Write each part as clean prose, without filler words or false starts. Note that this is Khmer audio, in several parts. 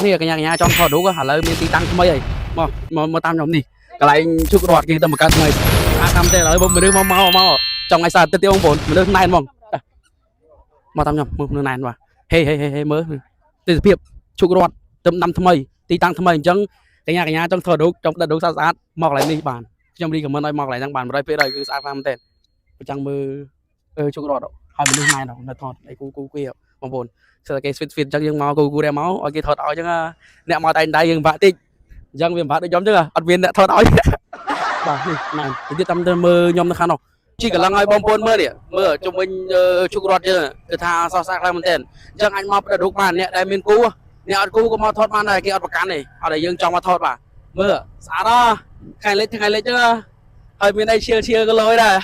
នេះកញ្ញាចង់ថតរូបឥឡូវមានទីតាំងថ្មីហើយមកតាមខ្ញុំនេះកន្លែងជុករត់គេទៅបង្កើតថ្មីតាមតែឥឡូវមនុស្សមកចង់ឲ្យសារទឹកទៀតបងប្អូនមនុស្សណែនហ្មងមកតាមខ្ញុំមនុស្សណែនបាទហេមើលទេសភាពជុករត់ទៅដាំថ្មីទីតាំងថ្មីអញ្ចឹងកញ្ញាចង់ថតរូបចង់ផ្ដិតរូបស្អាតមកកន្លែងនេះបានខ្ញុំរីកមិនឲ្យមកកន្លែងហ្នឹងបាន100%គឺស្អាតតាមមែនទេប្រចាំមើលជុករត់ហើយមនុស្សណែននៅថតឯគូគេបងប្អូនស្អីគេ sweet អញ្ចឹងយើងមកគូដែរមកឲ្យគេថតឲ្យអញ្ចឹងអ្នកមកតែយើងបាក់តិចអញ្ចឹងវាបាក់ដូចខ្ញុំអញ្ចឹងអត់មានអ្នកថតឲ្យបាទនេះណែទៀតតាមទៅមើលខ្ញុំនៅខាងនោះជីកន្លងឲ្យបងប្អូនមើលនេះមើលជុំវិញជុករត់យើងគឺថាសោះសាខ្លាំងមែនទែនអញ្ចឹងអាចមកប្រឌិតរូបបានអ្នកដែលមានគូអ្នកអត់គូក៏មកថតបានដែរគេអត់ប្រកាន់ទេអត់តែយើងចង់មកថតបាទមើលស្អាតថ្ងៃលិចអញ្ចឹងហើយមានអីឈៀលក៏លយដែរ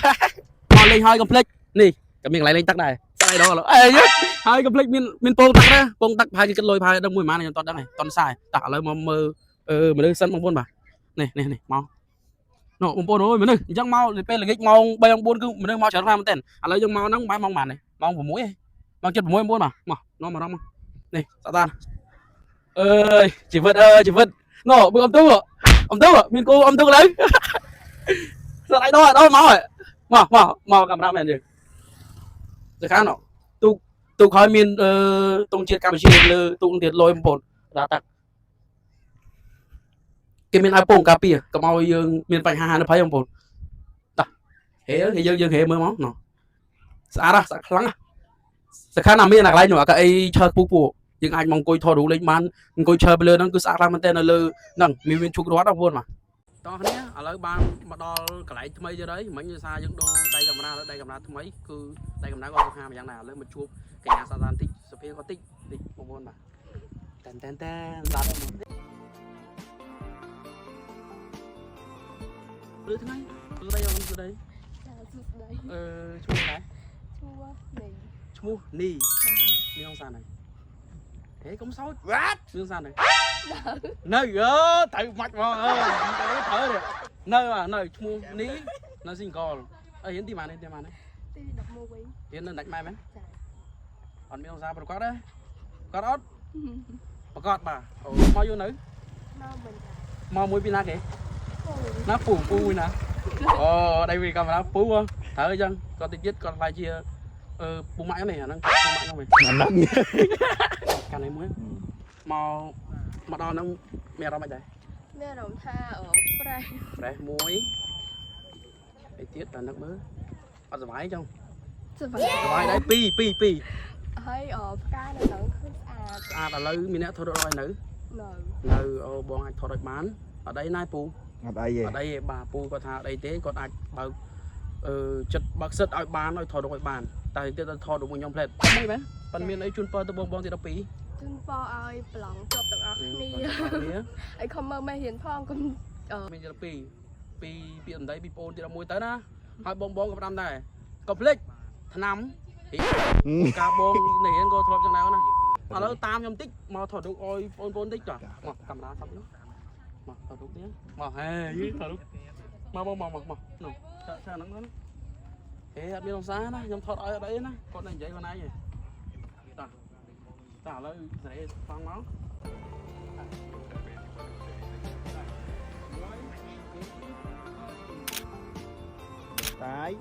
មកលេងហើយកុំភ្លេចនេះក៏មានកន្លែងលេងទឹកដែរស្អីដល់អីហើយកុំភ្លេចមានពងទឹកដែរពងទឹកប្រហែលជាគិតលុយប្រហែលដឹងមួយម៉ានខ្ញុំតដឹងហើយតន់សាយតោះឥឡូវមកមើលមនុស្សសិនបងប្អូនបាទនេះមកនោះបងប្អូនអើយមនុស្សអញ្ចឹងមកពេលល្ងាចម៉ោង3 4គឺមនុស្សមកច្រើនមែនតើឥឡូវយើងមកហ្នឹងម៉ោងប៉ុន្មាននេះម៉ោង6ឯងម៉ោង7 6 9បាទមកនាំអារម្មណ៍នេះស្អាតអើយជីវិតនោះមើលអំទូមានគូអំទូឡើយស្អាតដល់មកកាមេរ៉ាមែនយើងទៅខាងនោះទូក្រោយមានទងជាតិកម្ពុជាលើទូកទៀតលយបងប្អូនដាក់តាគេមានឲ្យពងការពារកុំឲ្យយើងមានបញ្ហាហានិភ័យបងប្អូនតោះហេយើងហេមើលមកណោះស្អាតខ្លាំងសំខាន់ណាស់មានកន្លែងនោះកៅអីឈើពូយើងអាចមកអង្គុយថតរូបលេងបានអង្គុយឈើទៅលើហ្នឹងគឺស្អាតខ្លាំងមែនតើនៅលើហ្នឹងមានជុករត់បងប្អូនបាទតោះគ្នាឥឡូវបានមកដល់កន្លែងថ្មីទៀតហើយមិញដោយសារយើងដូរដៃកាមេរ៉ាថ្មីគឺដៃកាមេរ៉ាក៏ហាមយ៉ាងណាឥឡូវមកជួបកញ្ញាសាសានតិចសុភាក៏តិចនេះបងប្អូនបាទតែនដាក់មកឬថ្ងៃគឺដៃខ្ញុំគឺដៃឈ្មោះដែរឈ្មោះនីមានôngសានហើយហេកុំសោចវ៉ាត់មានសានហើយនៅត្រូវមាច់មកត្រូវនៅឈ្មោះនីនៅ single អីហ៊ានទីម៉ាននេះទី11ហ៊ាននៅដាច់ម៉ែមែនចាអត់មានôngសាប្រកាសទេគាត់អត់ប្រកាសបាទអូមកយូរនៅមកមួយពីណាគេណាពូមួយណាអូđây vìកាមេរ៉ាពូត្រូវអញ្ចឹងគាត់តិចទៀតគាត់ខ្លាចជាពូម៉ាក់នេះអាហ្នឹងពូម៉ាក់ខ្ញុំហ្នឹងកាលនេះមួយមកដល់ហ្នឹងមានអារម្មណ៍អីដែរមានអារម្មណ៍ថាប្រេះមួយឯទៀតដល់នឹកមើលអត់សុបាយអញ្ចឹងសុបាយដែរពីរហើយផ្កានៅហ្នឹងគឺស្អាតឥឡូវមានអ្នកថតរូបឲ្យនៅអូបងអាចថតឲ្យបានអត់អីណាពូអត់អីទេបាទពូគាត់ថាអត់អីទេគាត់អាចបើកចិត្តបើកសិតឲ្យបានឲ្យថតរូបឲ្យបានតែទៀតទៅថតរូបខ្ញុំផ្លែតមួយមែនប៉ុន្តែមានអីជូនពរទៅបងទី12ជូនពរឲ្យប្រឡងជាប់ទាំងអស់គ្នាឲ្យខំមើលមេរៀនផងគុំមានទី12ពីសម្ដីពីបងទី11ទៅណាហើយបងក៏ផ្ដាំដែរក៏ភ្លេចឆ្នាំការបងនេះក៏ធ្លាប់ចឹងដែរណាឥឡូវតាមខ្ញុំតិចមកថតរូបឲ្យបងតិចចុះមកកាមេរ៉ាសាប់នេះមកថតរូបនេះមកហេថតរូបមកនោះចាហ្នឹងណាហេអត់មានôngសាណាខ្ញុំថតឲ្យអត់អីណាគាត់តែនិយាយខ្លួនឯងទេតោះឥឡូវស្រែផង់មកតាយ